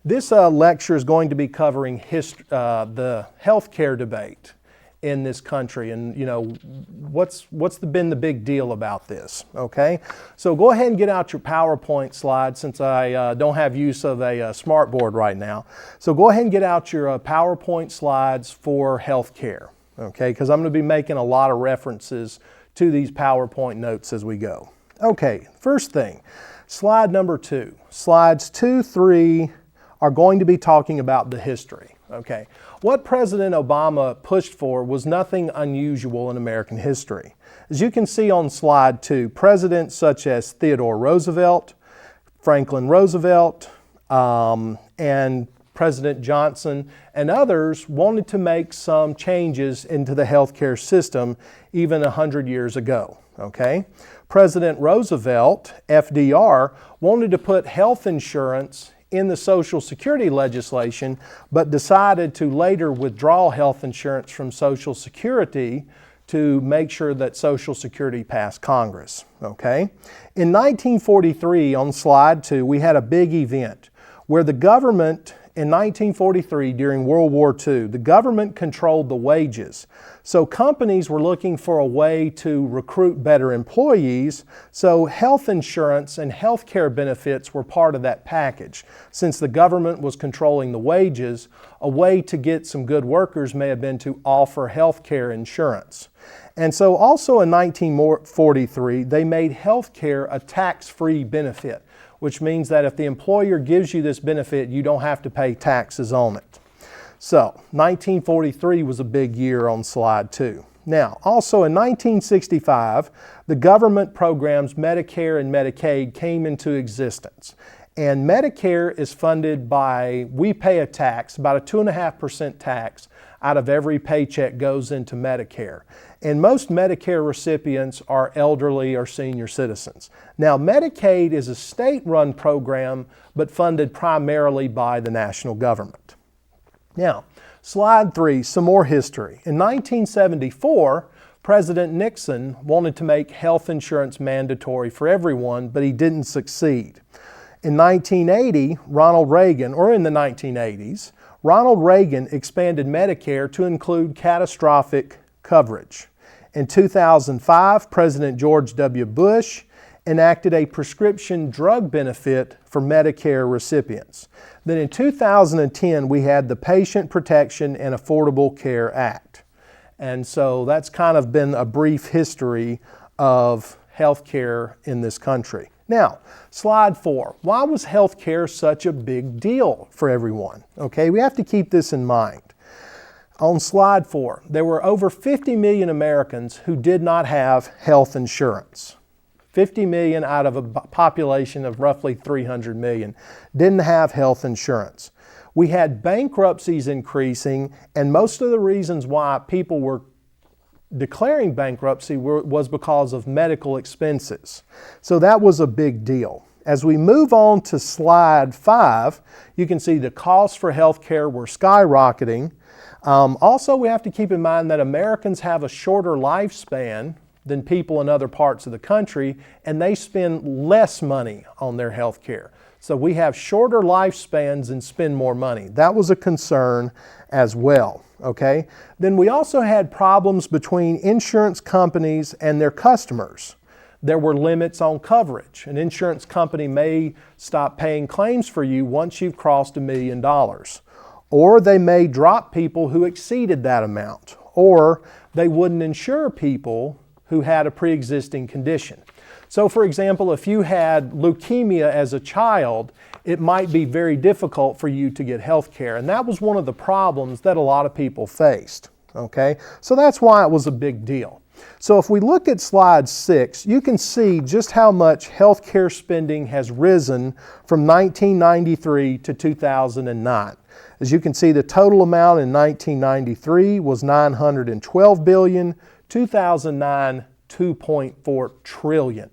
This lecture is going to be covering the healthcare debate in this country, and what's been the big deal about this. Okay, so go ahead and get out your PowerPoint slides since I don't have use of a smartboard right now. So go ahead and get out your PowerPoint slides for healthcare. Okay, because I'm going to be making a lot of references to these PowerPoint notes as we go. Okay, first thing, slide number 2. Slides 2, 3 are going to be talking about the history. Okay, what President Obama pushed for was nothing unusual in American history. As you can see on slide 2, presidents such as Theodore Roosevelt, Franklin Roosevelt, and President Johnson and others wanted to make some changes into the healthcare system even 100 years ago. Okay, President Roosevelt, FDR, wanted to put health insurance in the Social Security legislation, but decided to later withdraw health insurance from Social Security to make sure that Social Security passed Congress. Okay? In 1943, on slide 2, we had a big event where the government, in 1943, during World War II, the government controlled the wages. So companies were looking for a way to recruit better employees, so health insurance and health care benefits were part of that package. Since the government was controlling the wages, a way to get some good workers may have been to offer health care insurance. And so also in 1943, they made health care a tax-free benefit, which means that if the employer gives you this benefit, you don't have to pay taxes on it. So, 1943 was a big year on slide 2. Now, also in 1965, the government programs Medicare and Medicaid came into existence. And Medicare is funded by, we pay a tax, about a 2.5% tax out of every paycheck goes into Medicare. And most Medicare recipients are elderly or senior citizens. Now, Medicaid is a state-run program, but funded primarily by the national government. Now, slide 3, some more history. In 1974, President Nixon wanted to make health insurance mandatory for everyone, but he didn't succeed. In 1980, Ronald Reagan, or in the 1980s, Ronald Reagan expanded Medicare to include catastrophic coverage. In 2005, President George W. Bush enacted a prescription drug benefit for Medicare recipients. Then in 2010, we had the Patient Protection and Affordable Care Act. And so that's kind of been a brief history of healthcare in this country. Now, slide 4. Why was healthcare such a big deal for everyone? Okay, we have to keep this in mind. On slide 4, there were over 50 million Americans who did not have health insurance. 50 million out of a population of roughly 300 million didn't have health insurance. We had bankruptcies increasing, and most of the reasons why people were declaring bankruptcy was because of medical expenses. So that was a big deal. As we move on to slide 5, you can see the costs for healthcare were skyrocketing. Also, we have to keep in mind that Americans have a shorter lifespan than people in other parts of the country, and they spend less money on their health care. So we have shorter lifespans and spend more money. That was a concern as well, okay? Then we also had problems between insurance companies and their customers. There were limits on coverage. An insurance company may stop paying claims for you once you've crossed $1 million. Or they may drop people who exceeded that amount. Or they wouldn't insure people who had a pre-existing condition. So for example, if you had leukemia as a child, it might be very difficult for you to get health care. And that was one of the problems that a lot of people faced. Okay? So that's why it was a big deal. So if we look at slide 6, you can see just how much health care spending has risen from 1993 to 2009. As you can see, the total amount in 1993 was $912 billion. 2009, $2.4 trillion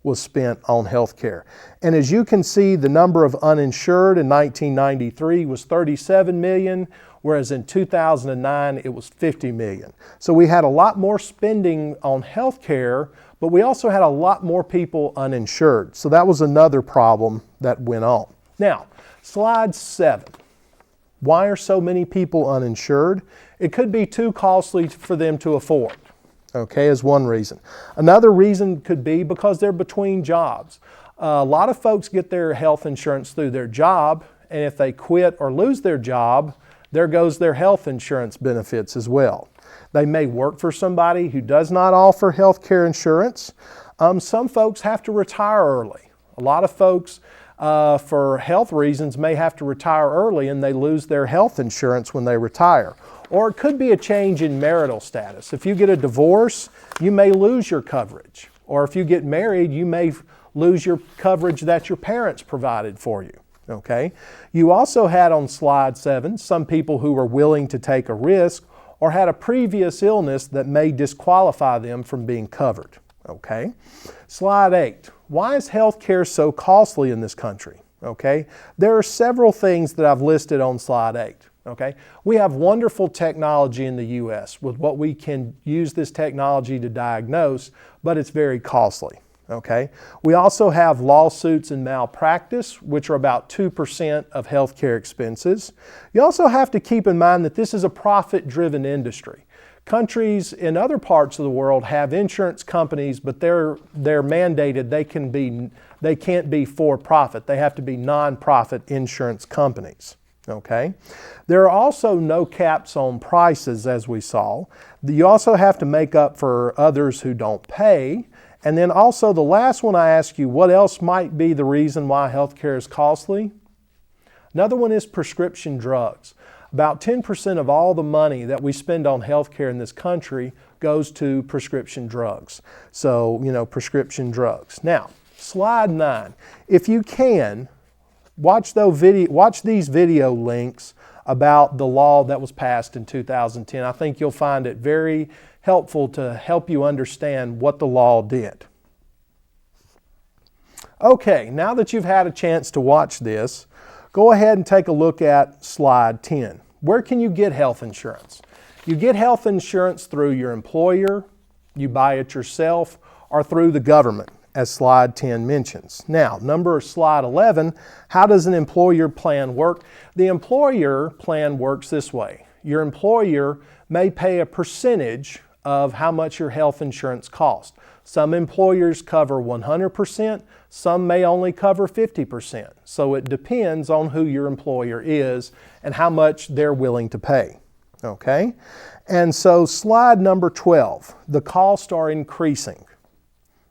was spent on health care. And as you can see, the number of uninsured in 1993 was 37 million, whereas in 2009 it was 50 million. So we had a lot more spending on health care, but we also had a lot more people uninsured. So that was another problem that went on. Now, Slide 7. Why are so many people uninsured? It could be too costly for them to afford, okay, is one reason. Another reason could be because they're between jobs. A lot of folks get their health insurance through their job, and if they quit or lose their job, there goes their health insurance benefits as well. They may work for somebody who does not offer health care insurance. Some folks have to retire early. A lot of folks, for health reasons, may have to retire early and they lose their health insurance when they retire. Or it could be a change in marital status. If you get a divorce, you may lose your coverage. Or if you get married, you may lose your coverage that your parents provided for you. Okay? You also had on slide 7 some people who were willing to take a risk or had a previous illness that may disqualify them from being covered. Okay? Slide 8. Why is health care so costly in this country? Okay? There are several things that I've listed on slide 8. Okay? We have wonderful technology in the U.S. with what we can use this technology to diagnose, but it's very costly. Okay? We also have lawsuits and malpractice, which are about 2% of healthcare expenses. You also have to keep in mind that this is a profit-driven industry. Countries in other parts of the world have insurance companies, but they're mandated they can't be for profit. They have to be non-profit insurance companies. Okay? There are also no caps on prices, as we saw. You also have to make up for others who don't pay. And then also the last one I ask you, what else might be the reason why healthcare is costly? Another one is prescription drugs. About 10% of all the money that we spend on healthcare in this country goes to prescription drugs. So, prescription drugs. Now, slide 9. If you can, watch these video links about the law that was passed in 2010. I think you'll find it very helpful to help you understand what the law did. Okay, now that you've had a chance to watch this, go ahead and take a look at slide 10. Where can you get health insurance? You get health insurance through your employer, you buy it yourself, or through the government, as slide 10 mentions. Now, slide 11, how does an employer plan work? The employer plan works this way. Your employer may pay a percentage of how much your health insurance costs. Some employers cover 100%, some may only cover 50%. So it depends on who your employer is and how much they're willing to pay. Okay? And so slide number 12, the costs are increasing.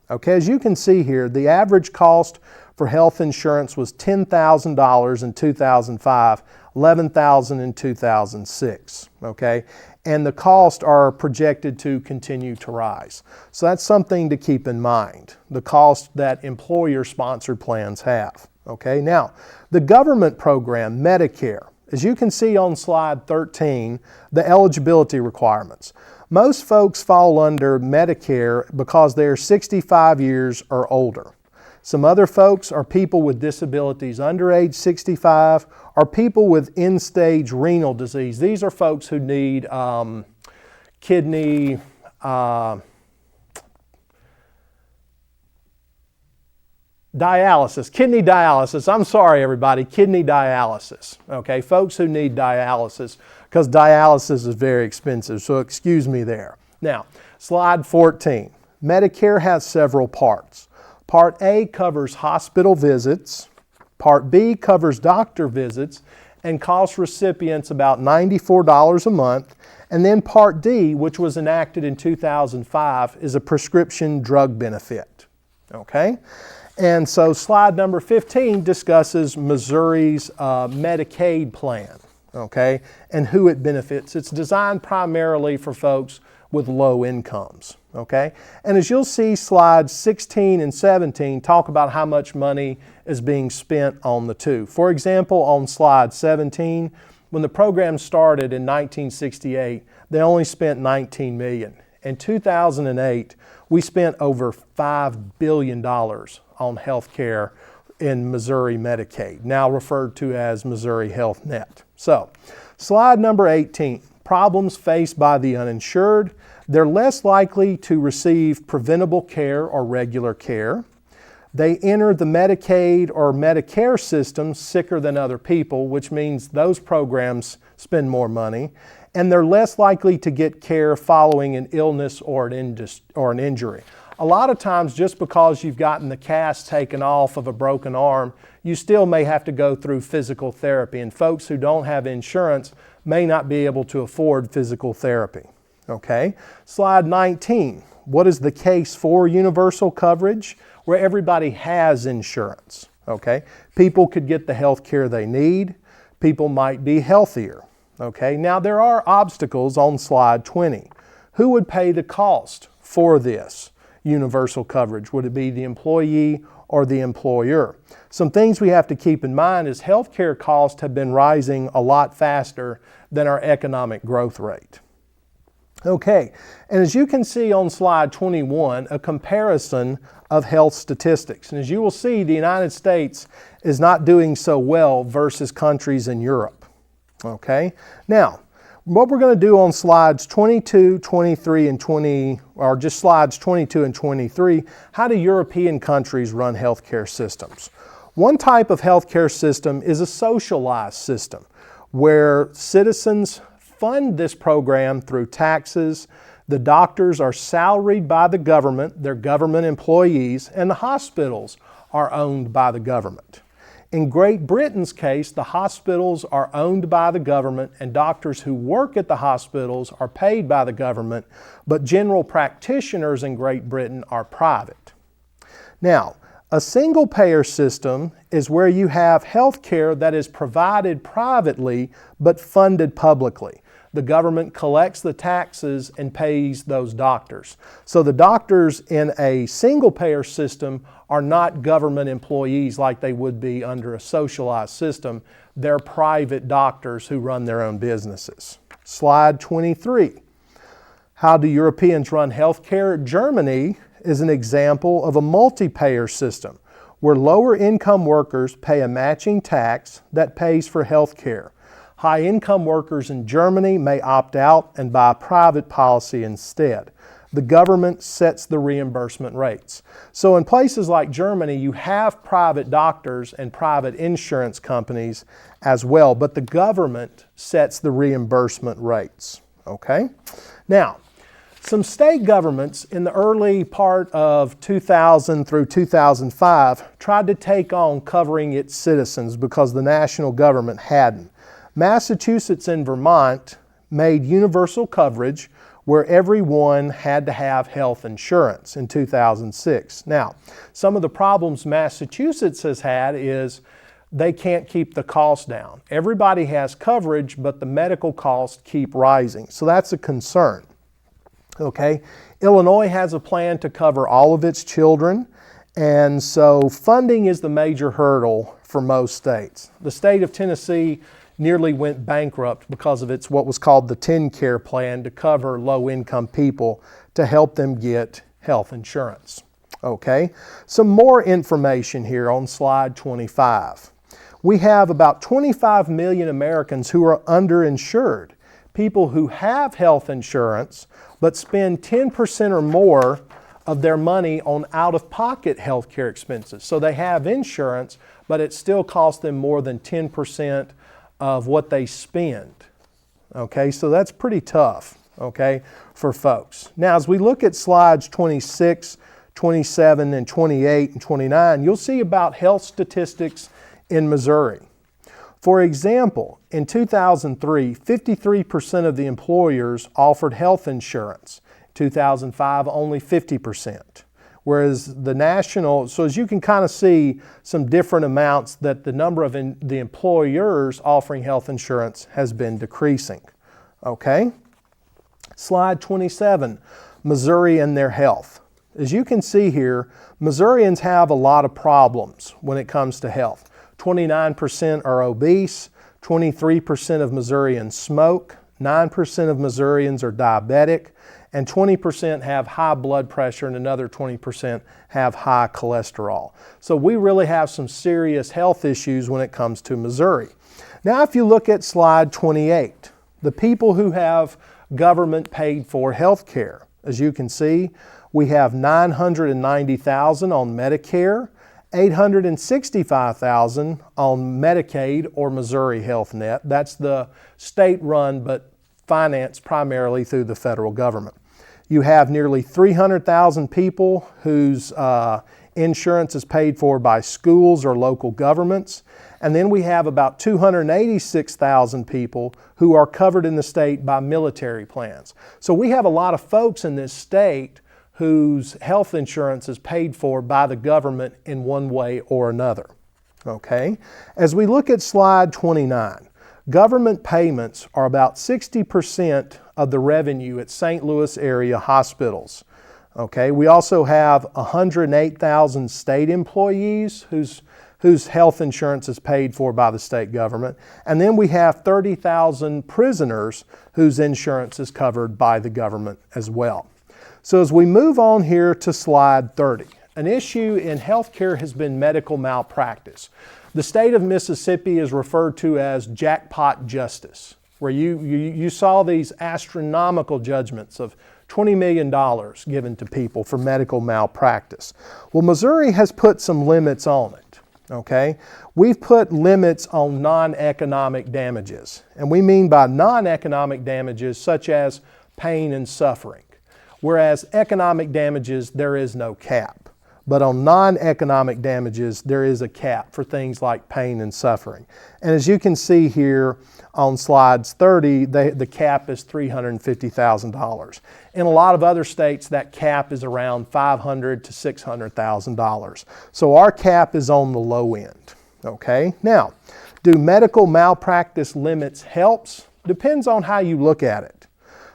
Okay, as you can see here, the average cost for health insurance was $10,000 in 2005, $11,000 in 2006. Okay? And the costs are projected to continue to rise. So that's something to keep in mind, the cost that employer-sponsored plans have. Okay, now, the government program, Medicare, as you can see on slide 13, the eligibility requirements. Most folks fall under Medicare because they're 65 years or older. Some other folks are people with disabilities under age 65 or people with end-stage renal disease. These are folks who need kidney dialysis. I'm sorry, everybody, kidney dialysis. Okay, folks who need dialysis, because dialysis is very expensive, so excuse me there. Now, slide 14. Medicare has several parts. Part A covers hospital visits, Part B covers doctor visits and costs recipients about $94 a month, and then Part D, which was enacted in 2005, is a prescription drug benefit. Okay? And so slide number 15 discusses Missouri's Medicaid plan, okay, and who it benefits. It's designed primarily for folks with low incomes. Okay? And as you'll see, slides 16 and 17 talk about how much money is being spent on the two. For example, on slide 17, when the program started in 1968, they only spent $19 million. In 2008, we spent over $5 billion on health care in Missouri Medicaid, now referred to as Missouri Health Net. So, slide number 18, problems faced by the uninsured. They're less likely to receive preventable care or regular care. They enter the Medicaid or Medicare system sicker than other people, which means those programs spend more money, and they're less likely to get care following an illness or an injury. A lot of times, just because you've gotten the cast taken off of a broken arm, you still may have to go through physical therapy, and folks who don't have insurance may not be able to afford physical therapy. Okay, slide 19. What is the case for universal coverage? Where everybody has insurance. Okay, people could get the health care they need. People might be healthier. Okay, now there are obstacles on slide 20. Who would pay the cost for this universal coverage? Would it be the employee or the employer? Some things we have to keep in mind is healthcare costs have been rising a lot faster than our economic growth rate. Okay, and as you can see on slide 21, a comparison of health statistics. And as you will see, the United States is not doing so well versus countries in Europe. Okay, now, what we're going to do on slides 22, 23, and 20, or just slides 22 and 23, how do European countries run healthcare systems? One type of healthcare system is a socialized system where citizens fund this program through taxes. The doctors are salaried by the government, they're government employees, and the hospitals are owned by the government. In Great Britain's case, the hospitals are owned by the government and doctors who work at the hospitals are paid by the government, but general practitioners in Great Britain are private. Now, a single payer system is where you have health care that is provided privately but funded publicly. The government collects the taxes and pays those doctors. So the doctors in a single payer system are not government employees like they would be under a socialized system. They're private doctors who run their own businesses. Slide 23. How do Europeans run healthcare? Germany is an example of a multi-payer system where lower income workers pay a matching tax that pays for healthcare. High-income workers in Germany may opt out and buy private policy instead. The government sets the reimbursement rates. So in places like Germany, you have private doctors and private insurance companies as well, but the government sets the reimbursement rates. Okay? Now, some state governments in the early part of 2000 through 2005 tried to take on covering its citizens because the national government hadn't. Massachusetts and Vermont made universal coverage where everyone had to have health insurance in 2006. Now, some of the problems Massachusetts has had is they can't keep the cost down. Everybody has coverage, but the medical costs keep rising. So that's a concern. Okay, Illinois has a plan to cover all of its children, and so funding is the major hurdle for most states. The state of Tennessee nearly went bankrupt because of its what was called the TennCare plan to cover low-income people to help them get health insurance. Okay, some more information here on slide 25. We have about 25 million Americans who are underinsured, people who have health insurance but spend 10% or more of their money on out-of-pocket health care expenses. So they have insurance, but it still costs them more than 10% of what they spend. Okay, so that's pretty tough, okay, for folks. Now, as we look at slides 26, 27, and 28 and 29, you'll see about health statistics in Missouri. For example, in 2003, 53% of the employers offered health insurance. 2005, only 50%. Whereas the national, so as you can kind of see some different amounts that the number of the employers offering health insurance has been decreasing. Okay? Slide 27, Missouri and their health. As you can see here, Missourians have a lot of problems when it comes to health. 29% are obese, 23% of Missourians smoke, 9% of Missourians are diabetic, and 20% have high blood pressure and another 20% have high cholesterol. So we really have some serious health issues when it comes to Missouri. Now if you look at slide 28, the people who have government paid for health care, as you can see, we have 990,000 on Medicare, $865,000 on Medicaid or Missouri Health Net. That's the state-run but financed primarily through the federal government. You have nearly 300,000 people whose insurance is paid for by schools or local governments. And then we have about 286,000 people who are covered in the state by military plans. So we have a lot of folks in this state whose health insurance is paid for by the government in one way or another. Okay? As we look at slide 29, government payments are about 60% of the revenue at St. Louis area hospitals. Okay? We also have 108,000 state employees whose health insurance is paid for by the state government. And then we have 30,000 prisoners whose insurance is covered by the government as well. So as we move on here to slide 30, an issue in healthcare has been medical malpractice. The state of Mississippi is referred to as jackpot justice, where you saw these astronomical judgments of $20 million given to people for medical malpractice. Well, Missouri has put some limits on it. Okay? We've put limits on non-economic damages. And we mean by non-economic damages such as pain and suffering. Whereas economic damages, there is no cap. But on non-economic damages, there is a cap for things like pain and suffering. And as you can see here on slides 30, the cap is $350,000. In a lot of other states, that cap is around $500,000 to $600,000. So our cap is on the low end. Okay? Now, do medical malpractice limits helps? Depends on how you look at it.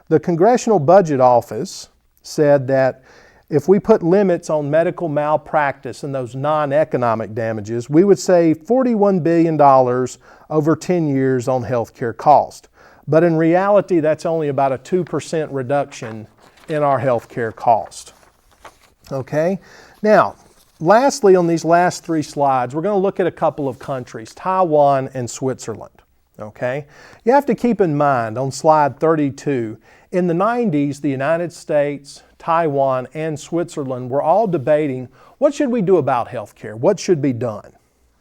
The Congressional Budget Office said that if we put limits on medical malpractice and those non-economic damages, we would save $41 billion over 10 years on healthcare cost. But in reality, that's only about a 2% reduction in our healthcare cost. Okay? Now, lastly, on these last three slides, we're going to look at a couple of countries, Taiwan and Switzerland. Okay? You have to keep in mind on slide 32, in the 90s, the United States, Taiwan, and Switzerland were all debating what should we do about healthcare? What should be done?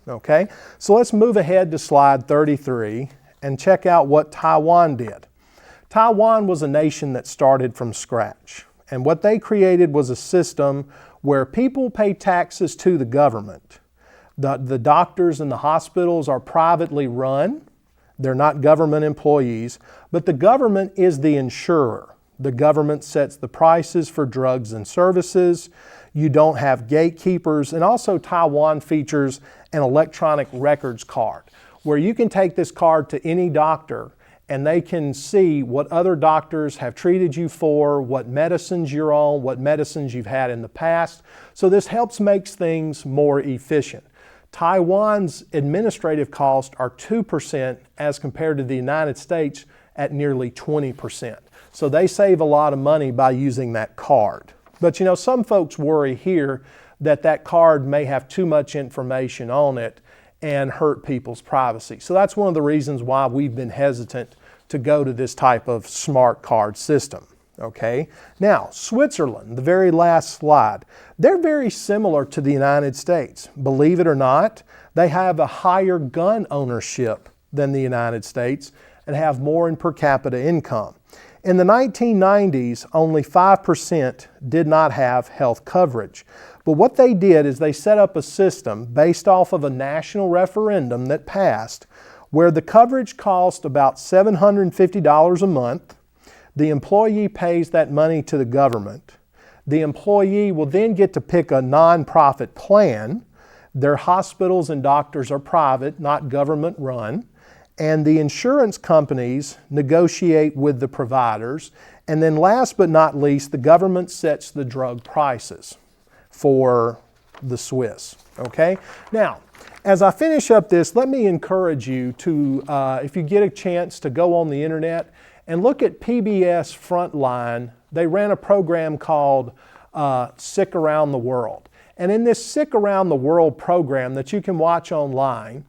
Okay? So let's move ahead to slide 33 and check out what Taiwan did. Taiwan was a nation that started from scratch. And what they created was a system where people pay taxes to the government. The doctors and the hospitals are privately run. They're not government employees, but the government is the insurer. The government sets the prices for drugs and services. You don't have gatekeepers. And also Taiwan features an electronic records card where you can take this card to any doctor and they can see what other doctors have treated you for, what medicines you're on, what medicines you've had in the past. So this helps make things more efficient. Taiwan's administrative costs are 2% as compared to the United States at nearly 20%. So they save a lot of money by using that card. But you know, some folks worry here that that card may have too much information on it and hurt people's privacy. So that's one of the reasons why we've been hesitant to go to this type of smart card system. Okay? Now, Switzerland, the very last slide, they're very similar to the United States. Believe it or not, they have a higher gun ownership than the United States and have more in per capita income. In the 1990s, only 5% did not have health coverage. But what they did is they set up a system based off of a national referendum that passed where the coverage cost about $750 a month. The employee pays that money to the government. The employee will then get to pick a nonprofit plan. Their hospitals and doctors are private, not government run. And the insurance companies negotiate with the providers. And then last but not least, the government sets the drug prices for the Swiss. Okay? Now, as I finish up this, let me encourage you to, if you get a chance to go on the internet and look at PBS Frontline. They ran a program called Sick Around the World. And in this Sick Around the World program that you can watch online,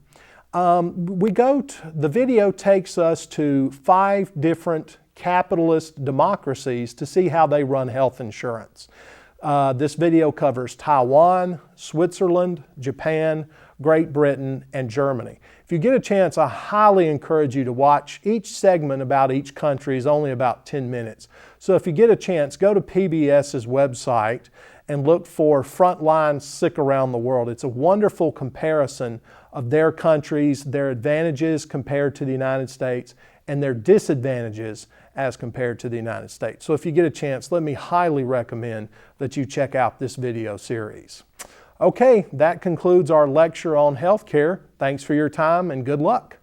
the video takes us to 5 different capitalist democracies to see how they run health insurance. This video covers Taiwan, Switzerland, Japan, Great Britain, and Germany. If you get a chance, I highly encourage you to watch each segment about each country. Is only about 10 minutes. So if you get a chance, go to PBS's website and look for Frontline Sick Around the World. It's a wonderful comparison of their countries, their advantages compared to the United States, and their disadvantages as compared to the United States. So if you get a chance, let me highly recommend that you check out this video series. Okay, that concludes our lecture on healthcare. Thanks for your time and good luck.